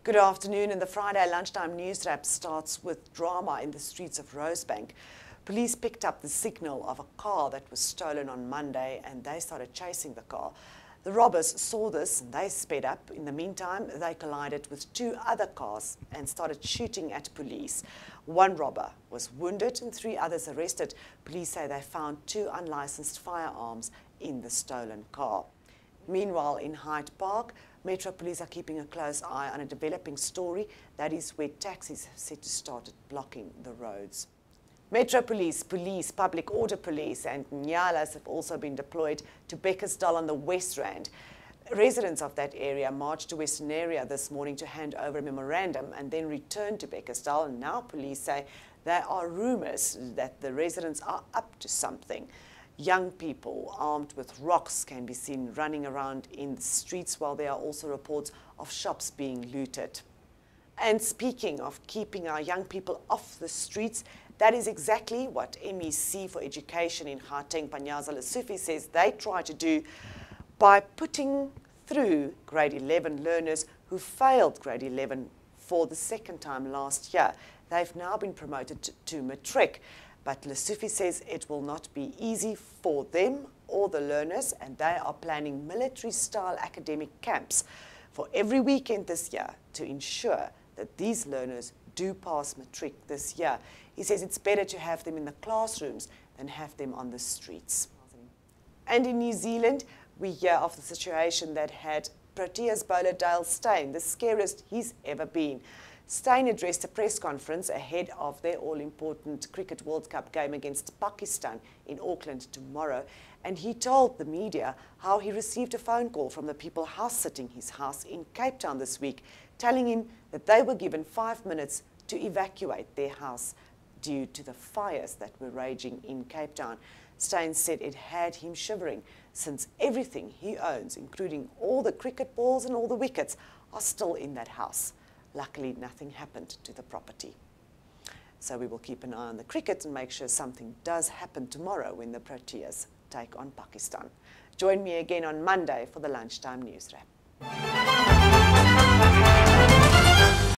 Good afternoon, and the Friday lunchtime news wrap starts with drama in the streets of Rosebank. Police picked up the signal of a car that was stolen on Monday and they started chasing the car. The robbers saw this and they sped up. In the meantime, they collided with two other cars and started shooting at police. One robber was wounded and three others arrested. Police say they found two unlicensed firearms in the stolen car. Meanwhile, in Hyde Park, Metro Police are keeping a close eye on a developing story that is where taxis have said to start blocking the roads. Metro Police, Public Order Police and Nyalas have also been deployed to Bekkersdal on the West Rand. Residents of that area marched to Western Area this morning to hand over a memorandum and then returned to Bekkersdal. And now police say there are rumours that the residents are up to something. Young people armed with rocks can be seen running around in the streets, while there are also reports of shops being looted. And speaking of keeping our young people off the streets, that is exactly what MEC for Education in Gauteng, Panyaza Lesufi, says they try to do by putting through grade 11 learners who failed grade 11 for the second time last year. They've now been promoted to matric. But Lesufi says it will not be easy for them or the learners, and they are planning military-style academic camps for every weekend this year to ensure that these learners do pass matric this year. He says it's better to have them in the classrooms than have them on the streets. And in New Zealand, we hear of the situation that had Proteas bowler Dale Steyn, the scariest he's ever been. Steyn addressed a press conference ahead of their all-important Cricket World Cup game against Pakistan in Auckland tomorrow, and he told the media how he received a phone call from the people house-sitting his house in Cape Town this week, telling him that they were given 5 minutes to evacuate their house due to the fires that were raging in Cape Town. Steyn said it had him shivering, since everything he owns, including all the cricket balls and all the wickets, are still in that house. Luckily, nothing happened to the property. So we will keep an eye on the cricket and make sure something does happen tomorrow when the Proteas take on Pakistan. Join me again on Monday for the Lunchtime News Wrap.